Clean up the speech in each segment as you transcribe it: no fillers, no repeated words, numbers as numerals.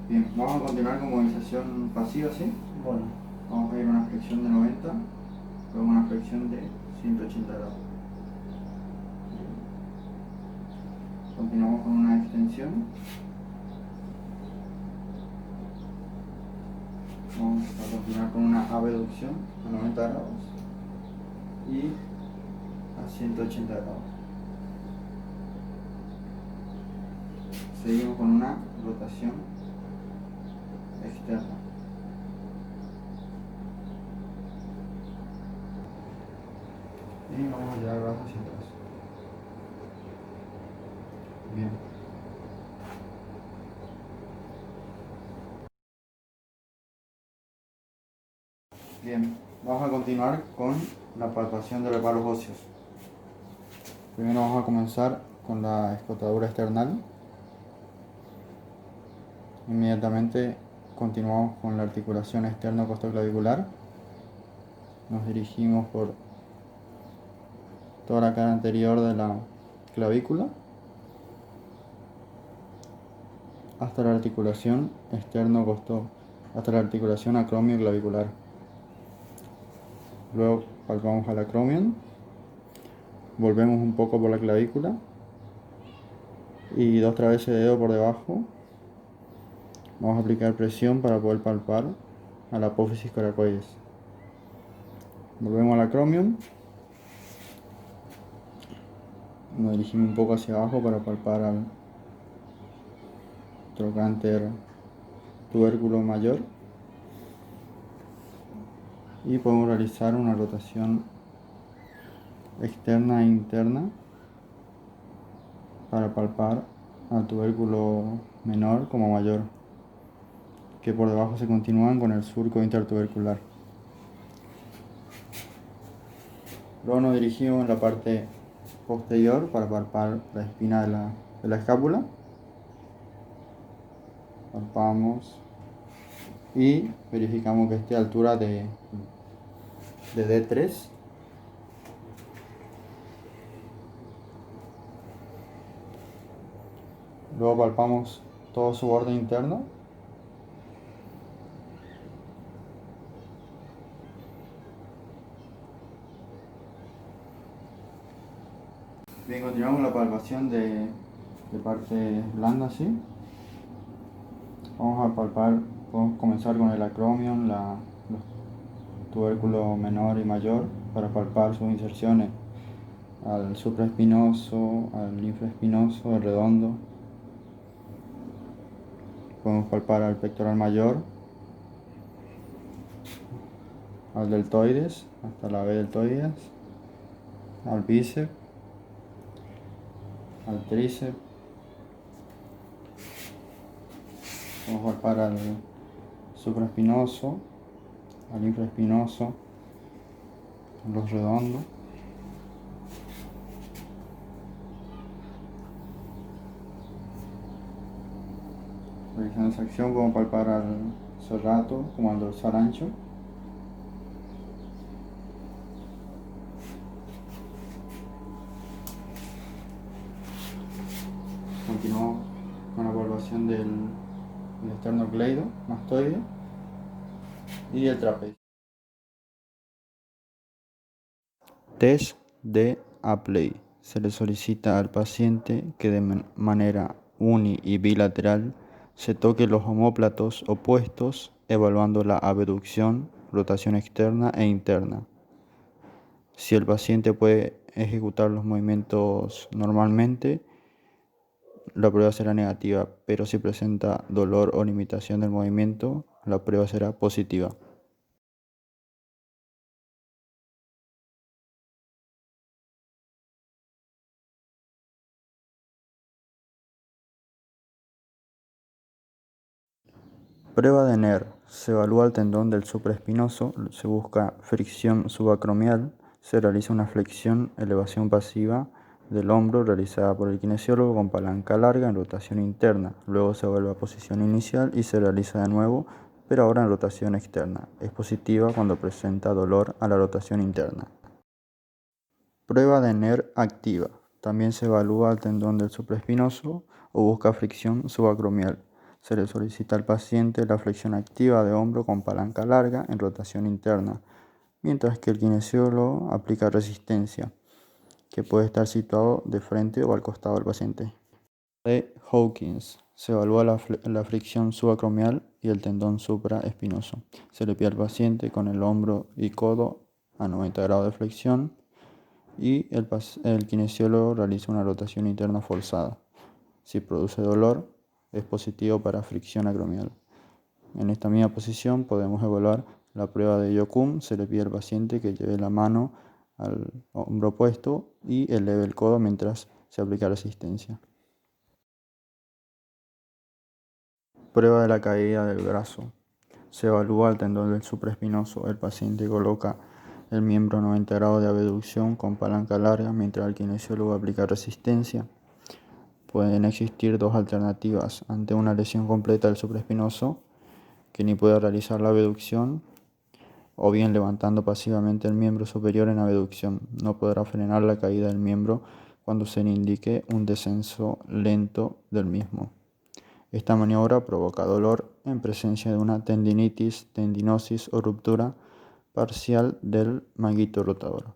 Bien, vamos a continuar con movilización pasiva, ¿sí? Bueno, Vamos a ir a una flexión de 90, luego una flexión de 180 grados. Bien. Continuamos con una extensión. Vamos a continuar con una abducción a 90 grados y a 180 grados. Seguimos con una rotación externa. Y vamos a llevar brazos hacia atrás. Bien. Bien, vamos a continuar con la palpación de reparos óseos. Primero vamos a comenzar con la escotadura external. Inmediatamente continuamos con la articulación externo-costoclavicular. Nos dirigimos por toda la cara anterior de la clavícula hasta la articulación hasta la articulación acromio-clavicular. Luego palpamos al acromion, volvemos un poco por la clavícula y 2 veces de dedo por debajo. Vamos a aplicar presión para poder palpar a la apófisis coracoides. Volvemos al acromion, nos dirigimos un poco hacia abajo para palpar al trocánter tubérculo mayor y podemos realizar una rotación externa e interna para palpar al tubérculo menor como mayor, que por debajo se continúan con el surco intertubercular. Luego nos dirigimos en la parte posterior para palpar la espina de la escápula. Palpamos y verificamos que esté a altura de D3. Luego palpamos todo su borde interno. Bien, continuamos la palpación de parte blanda, ¿sí? Vamos a palpar, podemos comenzar con el acromion, los tubérculos menor y mayor, para palpar sus inserciones al supraespinoso, al infraespinoso, al redondo. Podemos palpar al pectoral mayor, al deltoides, hasta la B deltoides, al bíceps, al tríceps. Podemos palpar al supraespinoso, al infraespinoso, a los redondos. Realizando esa acción podemos palpar al serrato como al dorsal ancho. Continuamos con la palpación del esternocleido, mastoide y el trapecio. Test de Apley. Se le solicita al paciente que de manera uni y bilateral se toque los omóplatos opuestos, evaluando la abducción, rotación externa e interna. Si el paciente puede ejecutar los movimientos normalmente, la prueba será negativa, pero si presenta dolor o limitación del movimiento, la prueba será positiva. Prueba de NER. Se evalúa el tendón del supraespinoso, se busca fricción subacromial, se realiza una flexión, elevación pasiva del hombro realizada por el kinesiólogo con palanca larga en rotación interna. Luego se vuelve a posición inicial y se realiza de nuevo, pero ahora en rotación externa. Es positiva cuando presenta dolor a la rotación interna. Prueba de NER activa. También se evalúa el tendón del supraespinoso o busca fricción subacromial. Se le solicita al paciente la flexión activa de hombro con palanca larga en rotación interna, mientras que el kinesiólogo aplica resistencia, que puede estar situado de frente o al costado del paciente. De Hawkins. Se evalúa la fricción subacromial y el tendón supraespinoso. Se le pide al paciente con el hombro y codo a 90 grados de flexión y el kinesiólogo realiza una rotación interna forzada. Si produce dolor, es positivo para fricción acromial. En esta misma posición podemos evaluar la prueba de Yokum. Se le pide al paciente que lleve la mano al hombro opuesto y eleve el codo mientras se aplica resistencia. Prueba de la caída del brazo. Se evalúa el tendón del supraespinoso. El paciente coloca el miembro a 90 grados de abducción con palanca larga mientras el kinesiólogo aplica resistencia. Pueden existir dos alternativas ante una lesión completa del supraespinoso, que ni puede realizar la abducción, o bien levantando pasivamente el miembro superior en abducción. No podrá frenar la caída del miembro cuando se le indique un descenso lento del mismo. Esta maniobra provoca dolor en presencia de una tendinitis, tendinosis o ruptura parcial del manguito rotador.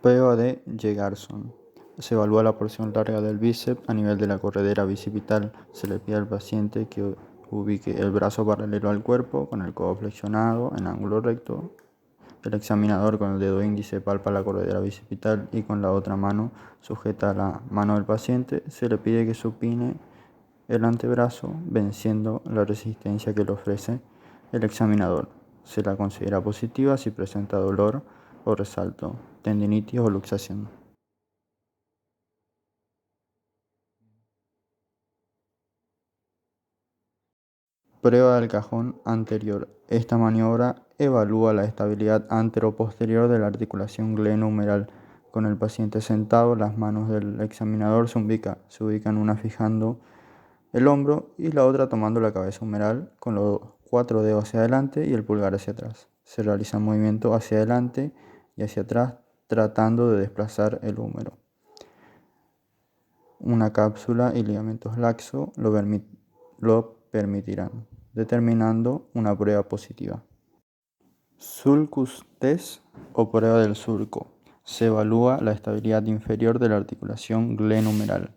Prueba de Yegarson. Se evalúa la porción larga del bíceps a nivel de la corredera bicipital. Se le pide al paciente que ubique el brazo paralelo al cuerpo con el codo flexionado en ángulo recto. El examinador con el dedo índice palpa la corredera bicipital y con la otra mano sujeta la mano del paciente. Se le pide que supine el antebrazo venciendo la resistencia que le ofrece el examinador. Se la considera positiva si presenta dolor o resalto, tendinitis o luxación. Prueba del cajón anterior. Esta maniobra evalúa la estabilidad antero-posterior de la articulación glenohumeral. Con el paciente sentado, las manos del examinador se ubican una fijando el hombro y la otra tomando la cabeza humeral con los 4 dedos hacia adelante y el pulgar hacia atrás. Se realiza un movimiento hacia adelante y hacia atrás tratando de desplazar el húmero. Una cápsula y ligamentos laxos lo permitirán, determinando una prueba positiva. Sulcus test o prueba del surco. Se evalúa la estabilidad inferior de la articulación glenohumeral.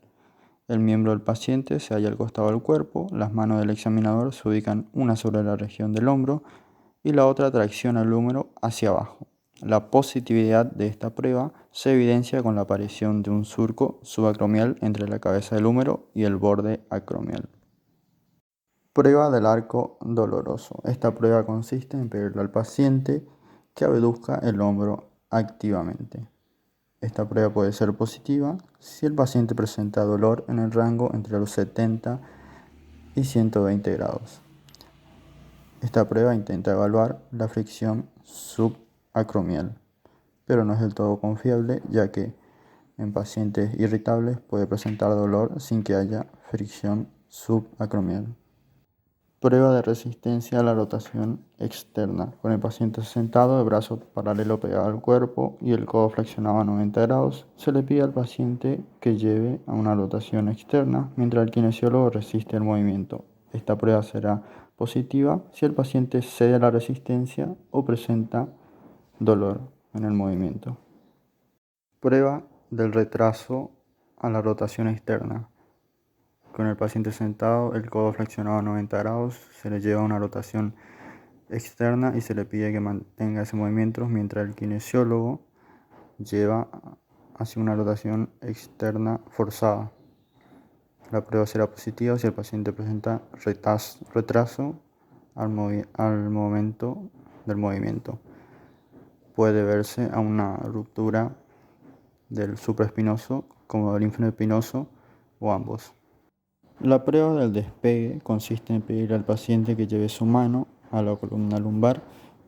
El miembro del paciente se halla al costado del cuerpo, las manos del examinador se ubican una sobre la región del hombro y la otra tracciona el húmero hacia abajo. La positividad de esta prueba se evidencia con la aparición de un surco subacromial entre la cabeza del húmero y el borde acromial. Prueba del arco doloroso. Esta prueba consiste en pedirle al paciente que abduzca el hombro activamente. Esta prueba puede ser positiva si el paciente presenta dolor en el rango entre los 70 y 120 grados. Esta prueba intenta evaluar la fricción subacromial, pero no es del todo confiable, ya que en pacientes irritables puede presentar dolor sin que haya fricción subacromial. Prueba de resistencia a la rotación externa. Con el paciente sentado, el brazo paralelo pegado al cuerpo y el codo flexionado a 90 grados, se le pide al paciente que lleve a una rotación externa mientras el kinesiólogo resiste el movimiento. Esta prueba será positiva si el paciente cede a la resistencia o presenta dolor en el movimiento. Prueba del retraso a la rotación externa. Con el paciente sentado, el codo flexionado a 90 grados, se le lleva una rotación externa y se le pide que mantenga ese movimiento mientras el kinesiólogo lleva hacia una rotación externa forzada. La prueba será positiva si el paciente presenta retraso al momento del movimiento. Puede verse a una ruptura del supraespinoso como del infraespinoso o ambos. La prueba del despegue consiste en pedir al paciente que lleve su mano a la columna lumbar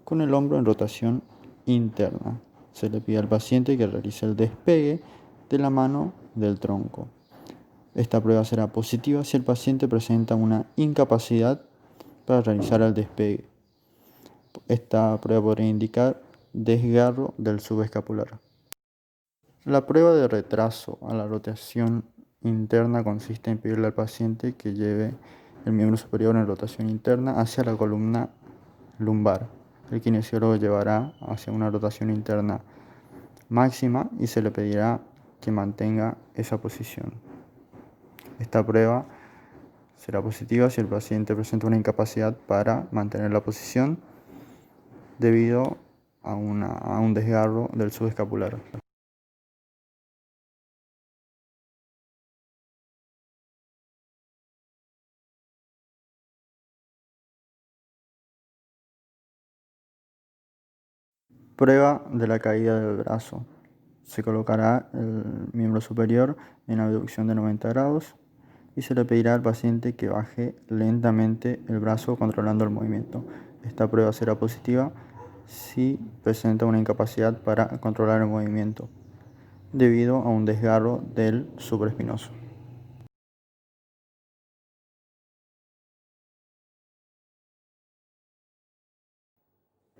con el hombro en rotación interna. Se le pide al paciente que realice el despegue de la mano del tronco. Esta prueba será positiva si el paciente presenta una incapacidad para realizar el despegue. Esta prueba podría indicar desgarro del subescapular. La prueba de retraso a la rotación interna consiste en pedirle al paciente que lleve el miembro superior en rotación interna hacia la columna lumbar. El kinesiólogo llevará hacia una rotación interna máxima y se le pedirá que mantenga esa posición. Esta prueba será positiva si el paciente presenta una incapacidad para mantener la posición debido a un desgarro del subescapular. Prueba de la caída del brazo. Se colocará el miembro superior en abducción de 90 grados y se le pedirá al paciente que baje lentamente el brazo controlando el movimiento. Esta prueba será positiva si presenta una incapacidad para controlar el movimiento debido a un desgarro del supraespinoso.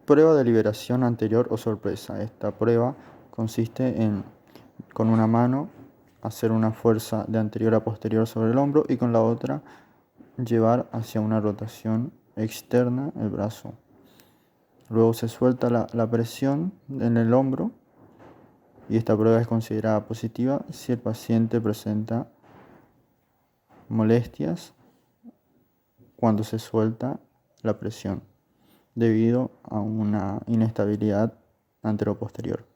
Prueba de liberación anterior o sorpresa. Esta prueba consiste en, con una mano, hacer una fuerza de anterior a posterior sobre el hombro y con la otra llevar hacia una rotación externa el brazo. Luego se suelta la presión en el hombro y esta prueba es considerada positiva si el paciente presenta molestias cuando se suelta la presión debido a una inestabilidad anteroposterior.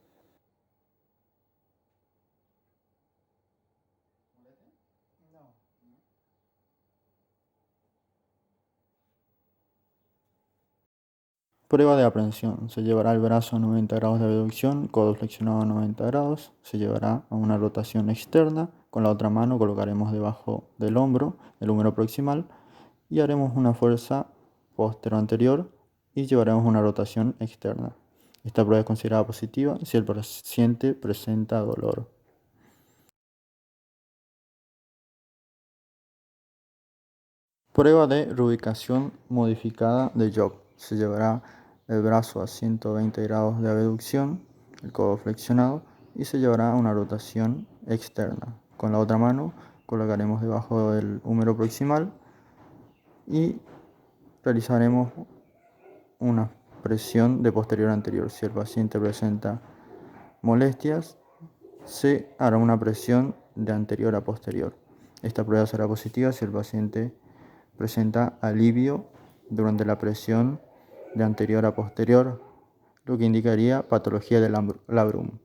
Prueba de aprehensión. Se llevará el brazo a 90 grados de abducción, codo flexionado a 90 grados. Se llevará a una rotación externa. Con la otra mano colocaremos debajo del hombro el húmero proximal y haremos una fuerza postero-anterior y llevaremos una rotación externa. Esta prueba es considerada positiva si el paciente presenta dolor. Prueba de reubicación modificada de Job. Se llevará el brazo a 120 grados de abducción, el codo flexionado y se llevará una rotación externa. Con la otra mano colocaremos debajo del húmero proximal y realizaremos una presión de posterior a anterior. Si el paciente presenta molestias, se hará una presión de anterior a posterior. Esta prueba será positiva si el paciente presenta alivio durante la presión de anterior a posterior, lo que indicaría patología del labrum.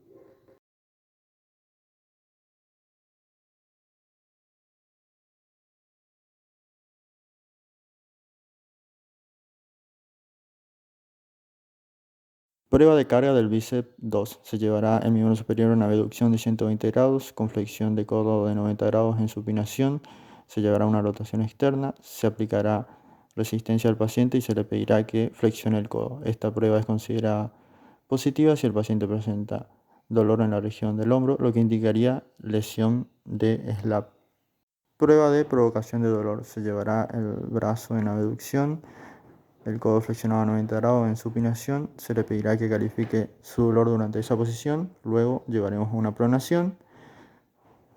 Prueba de carga del bíceps 2. Se llevará el miembro superior a una abducción de 120 grados, con flexión de codo de 90 grados en supinación. Se llevará una rotación externa, se aplicará resistencia al paciente y se le pedirá que flexione el codo. Esta prueba es considerada positiva si el paciente presenta dolor en la región del hombro, lo que indicaría lesión de SLAP. Prueba de provocación de dolor. Se llevará el brazo en abducción, el codo flexionado a 90 grados en supinación. Se le pedirá que califique su dolor durante esa posición. Luego llevaremos a una pronación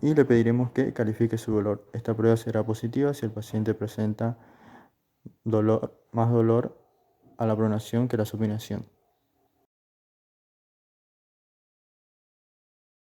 y le pediremos que califique su dolor. Esta prueba será positiva si el paciente presenta más dolor a la pronación que la supinación.